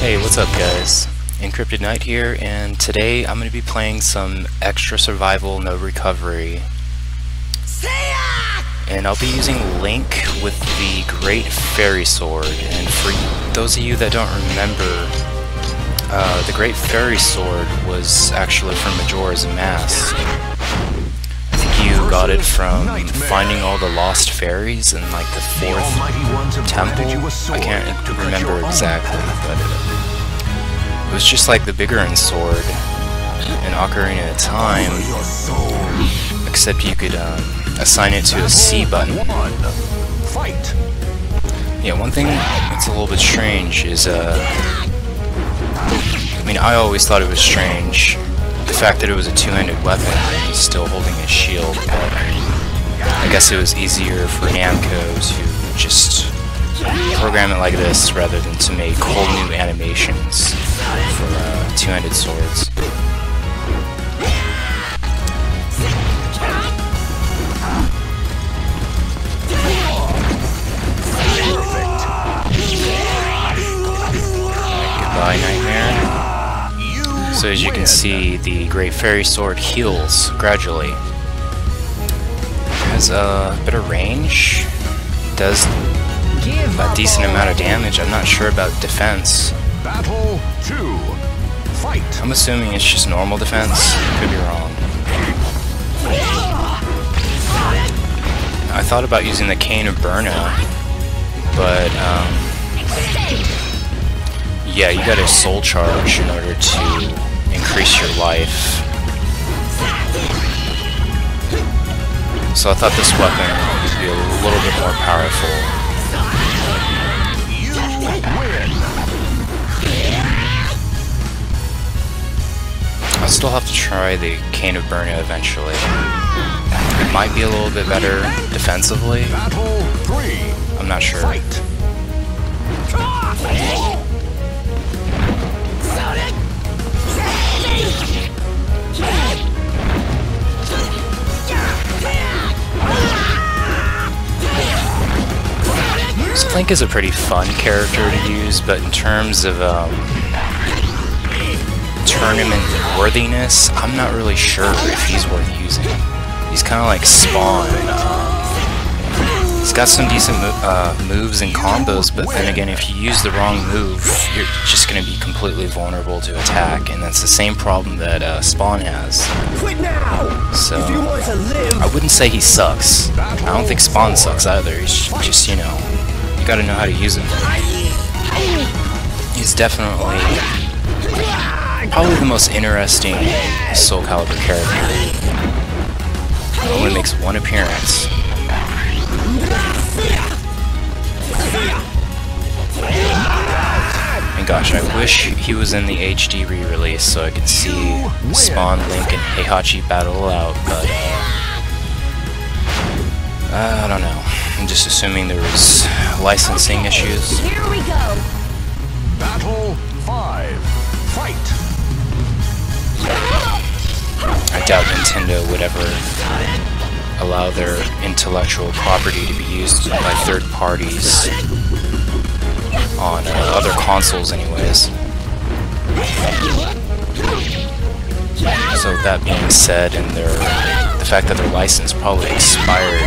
Hey, what's up guys? Encrypted Knight here, and today I'm going to be playing some extra survival, no recovery. And I'll be using Link with the Great Fairy Sword. And for those of you that don't remember, the Great Fairy Sword was actually from Majora's Mask. I think you got it from finding all the lost fairies in like the 4th temple. I can't remember exactly, but it was just like the Biggoron sword in Ocarina of Time, except you could assign it to a C button. Yeah, one thing that's a little bit strange is, I mean, I always thought it was strange, the fact that it was a two-handed weapon and still holding a shield, but I guess it was easier for Namco to just program it like this rather than to make whole new animations for two-handed swords. Goodbye, Nightmare. So as you can see, the Great Fairy Sword heals gradually. Has a bit of range, does a decent amount of damage. I'm not sure about defense. Battle 2. Fight. I'm assuming it's just normal defense. Could be wrong. I thought about using the Cane of Burna, but yeah, you got a soul charge in order to increase your life. So I thought this weapon would be a little bit more powerful. I'll still have to try the Cane of Burna eventually. It might be a little bit better defensively. I'm not sure. So Link is a pretty fun character to use, but in terms of tournament worthiness, I'm not really sure if he's worth using. He's kind of like Spawn. He's got some decent moves and combos, but then again, if you use the wrong move, you're just going to be completely vulnerable to attack, and that's the same problem that Spawn has. So, I wouldn't say he sucks. I don't think Spawn sucks either. He's just, you know, you gotta know how to use him. He's definitely probably the most interesting Soulcalibur character. Only makes one appearance. And gosh, I wish he was in the HD re-release so I could see Spawn, Link, and Heihachi battle out, but I don't know. I'm just assuming there was licensing issues. Here we go. Battle 5. Fight. I doubt Nintendo would ever allow their intellectual property to be used by third parties on other consoles anyways. So that being said, and the fact that their license probably expired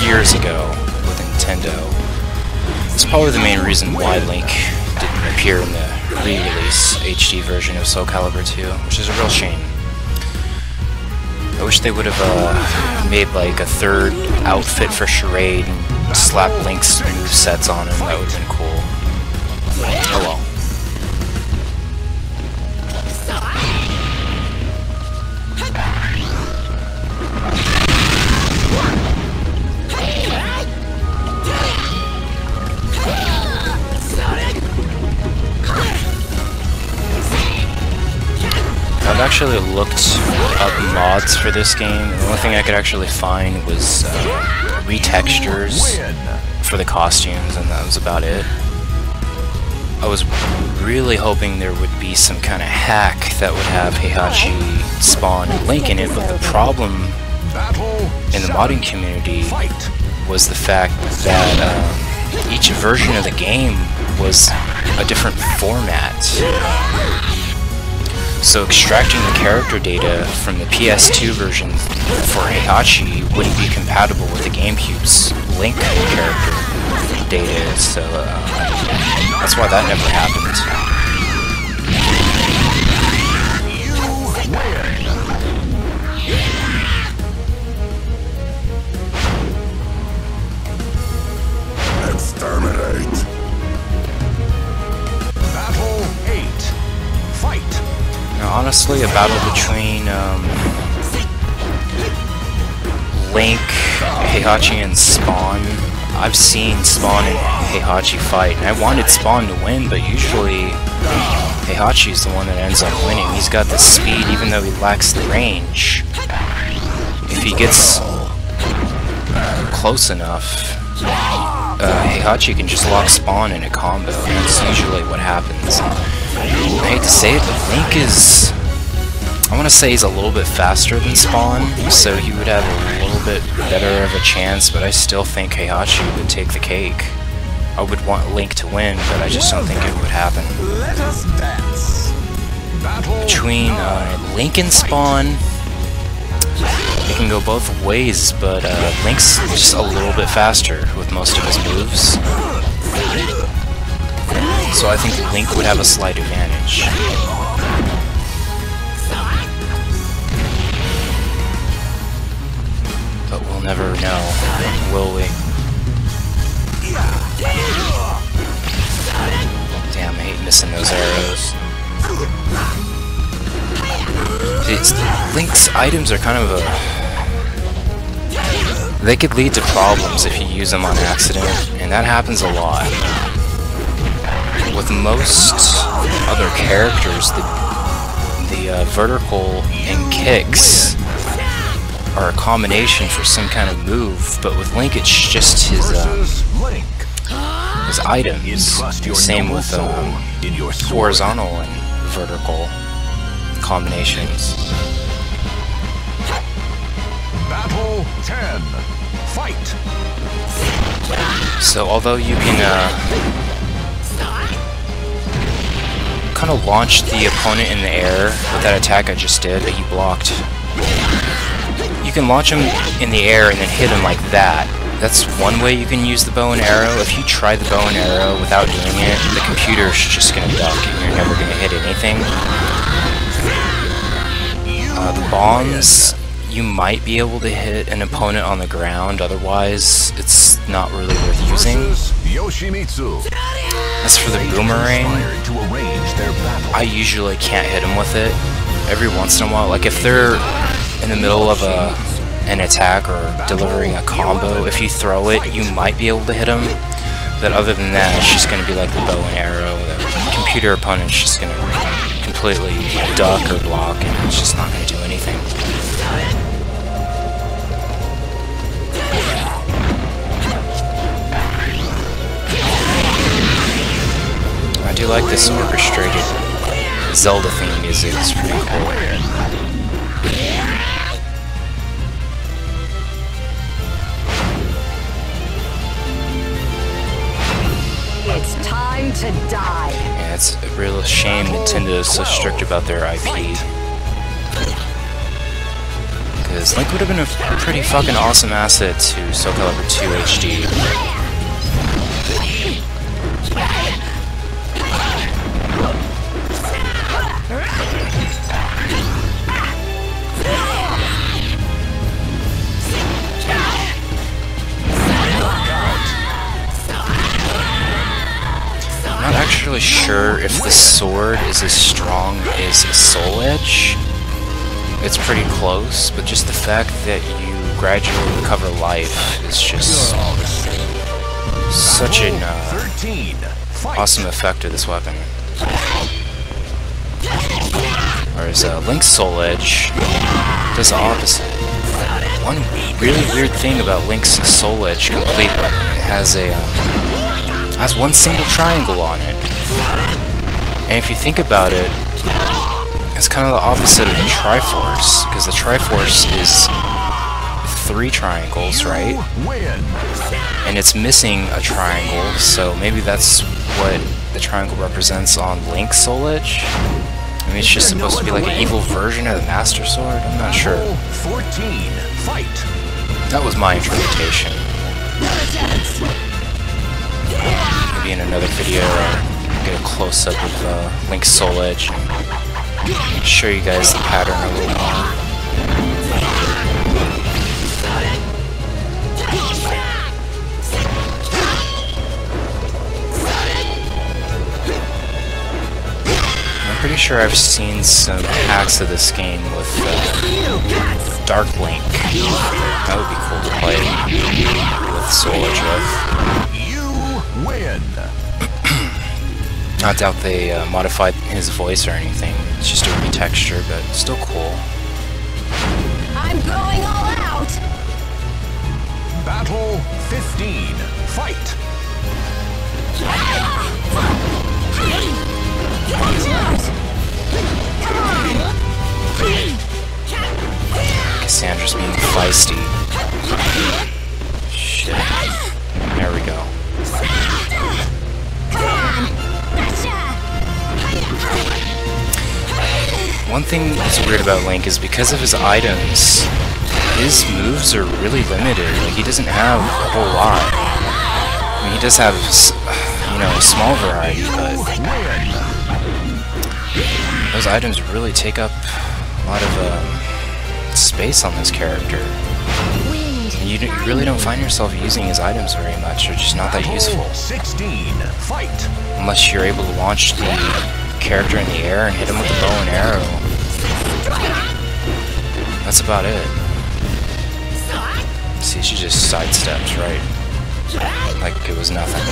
years ago with Nintendo, it's probably the main reason why Link didn't appear in the re-release HD version of Soulcalibur II, which is a real shame. I wish they would have made like a third outfit for Charade and slapped Link's movesets on him. That would have been cool. Oh well. I've actually looked up mods for this game, and the only thing I could actually find was retextures for the costumes, and that was about it. I was really hoping there would be some kind of hack that would have Heihachi, Spawn, and Link in it, but the problem in the modding community was the fact that each version of the game was a different format. So extracting the character data from the PS2 version for Heihachi wouldn't be compatible with the GameCube's Link character data, so that's why that never happened. Exterminate. Battle 8. Fight. Now, honestly, a battle between Link, Heihachi, and Spawn. I've seen Spawn and Heihachi fight, and I wanted Spawn to win, but usually Heihachi's the one that ends up winning. He's got the speed, even though he lacks the range. If he gets close enough, Heihachi can just lock Spawn in a combo, and that's usually what happens. I hate to say it, but Link is... I want to say he's a little bit faster than Spawn, so he would have a little bit better of a chance, but I still think Heihachi would take the cake. I would want Link to win, but I just don't think it would happen. Let us dance. Between Link and Spawn, it can go both ways, but Link's just a little bit faster with most of his moves. So I think Link would have a slight advantage. But we'll never know, will we? Damn, I hate missing those arrows. Link's items are kind of a... They could lead to problems if you use them on accident, and that happens a lot. With most other characters, the vertical and kicks are a combination for some kind of move, but with Link it's just his items. Same with horizontal and vertical combinations. Battle 10. Fight. So although you can kind of launch the opponent in the air with that attack I just did that he blocked, you can launch him in the air and then hit him like that. That's one way you can use the bow and arrow. If you try the bow and arrow without doing it, the computer's just going to duck and you're never going to hit anything. The bombs, you might be able to hit an opponent on the ground, otherwise it's not really worth using. As for the boomerang, I usually can't hit him with it. Every once in a while, like if they're in the middle of an attack or delivering a combo, if you throw it, you might be able to hit him. But other than that, it's just going to be like the bow and arrow. The computer opponent's just going to completely duck or block, and it's just not going to do anything. I do like this orchestrated Zelda theme music, it's pretty cool. It's time to die. Yeah, it's a real shame Nintendo is so strict about their IP. Because Link would have been a pretty fucking awesome asset to Soulcalibur II HD. I'm not actually sure if the sword is as strong as a Soul Edge. It's pretty close, but just the fact that you gradually recover life is just such an awesome effect of this weapon. Whereas Link's Soul Edge does the opposite. One really weird thing about Link's Soul Edge complete weapon, it has one single triangle on it. And if you think about it, it's kind of the opposite of the Triforce, because the Triforce is 3 triangles, right? Win. And it's missing a triangle, so maybe that's what the triangle represents on Link's Soul Edge? I mean, it's just supposed to be like an evil version of the Master Sword? I'm not sure. 14. Fight. That was my interpretation. Maybe in another video I'll get a close-up of Link's Soul Edge and show you guys the pattern a little more. I'm pretty sure I've seen some hacks of this game with Dark Link. That would be cool to play with Soul Edge with. You win. I doubt they modified his voice or anything. It's just a retexture, but still cool. I'm going all out! Battle 15. Fight. Cassandra's being feisty. Shit. There we go. One thing that's weird about Link is because of his items, his moves are really limited. Like, he doesn't have a whole lot. I mean, he does have, you know, a small variety, but those items really take up a lot of space on this character. And you really don't find yourself using his items very much. They're just not that useful. 16. Fight. Unless you're able to launch the character in the air and hit him with a bow and arrow. That's about it. See, she just sidesteps, right? Like it was nothing.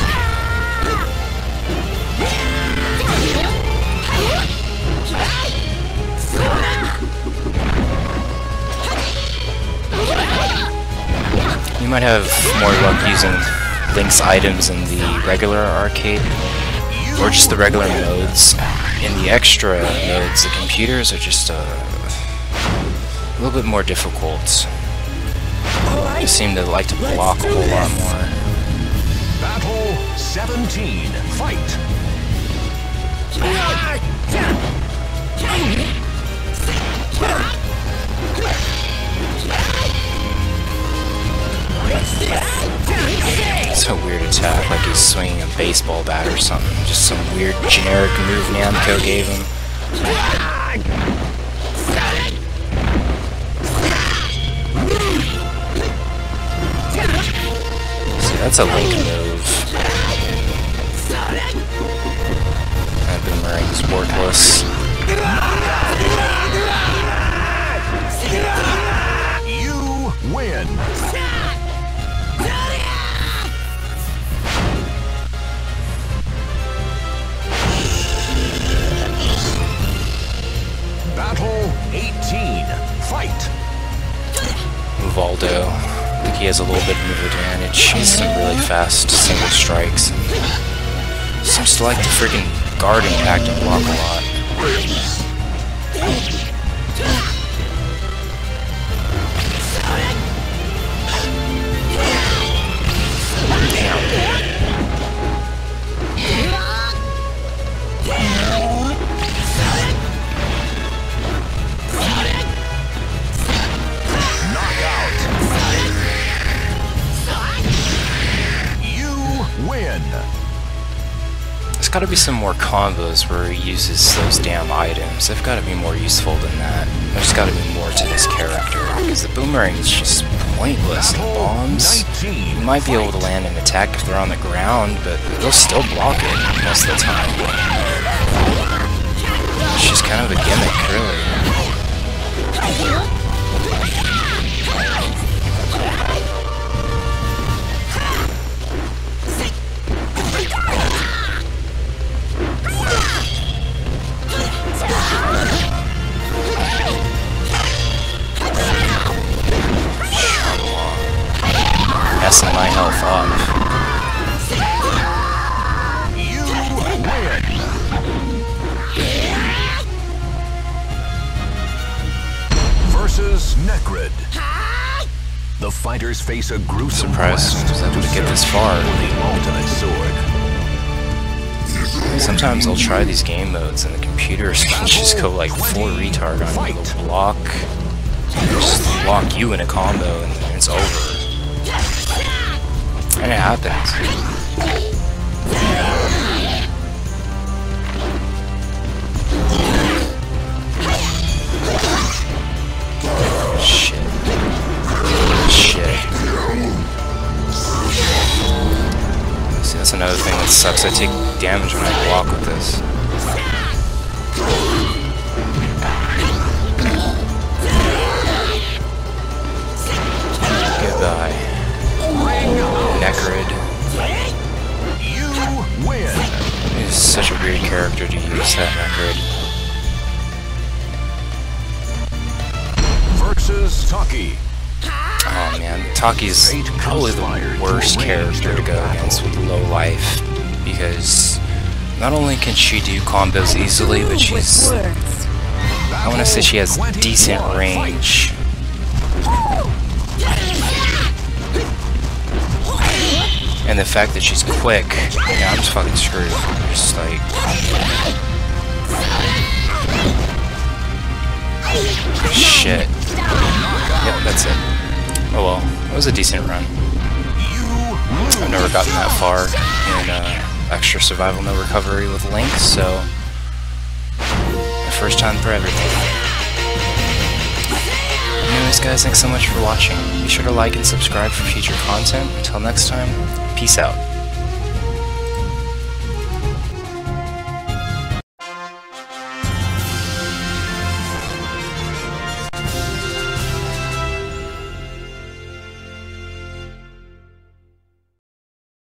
You might have more luck using Link's items in the regular arcade, or just the regular modes. In the extra modes, the computers are just a little bit more difficult. They seem to like to block a whole lot more. Battle 17. Fight. It's a weird attack, like he's swinging a baseball bat or something. Just some weird generic move Namco gave him. See, that's a Link move. That boomerang's worthless. You win. Battle 18. Fight. Uvaldo. I think he has a little bit of move advantage. He's some really fast single strikes. Seems to like the freaking guard impact and block a lot. There's gotta be some more combos where he uses those damn items. They've gotta be more useful than that. There's gotta be more to this character, because the boomerang is just pointless. The bombs, you might be able to land an attack if they're on the ground, but they'll still block it most of the time. It's just kind of a gimmick, really. Messing my health up. You win. Versus Necrid. The The fighters face a gruesome Surprised quest I was able to get this far. for the ultimate sword. Sometimes I'll try these game modes and the computers can just go like full retard on you. They'll block, just lock you in a combo and then it's over. And it happens. Shit. See, that's another thing that sucks. I take damage when I block with this. Goodbye. Necrid. You win. He's such a weird character to use, that Necrid. Versus Taki. Oh man, Taki's probably the worst character to go against with low life, because not only can she do combos easily, but she's, I want to say she has decent range. And the fact that she's quick, yeah, I'm just fucking screwed. I'm just like... Shit. Yep, that's it. Oh well, it was a decent run. I've never gotten that far in extra survival no recovery with Link, so the first time for everything. Anyways guys, thanks so much for watching. Be sure to like and subscribe for future content. Until next time, peace out.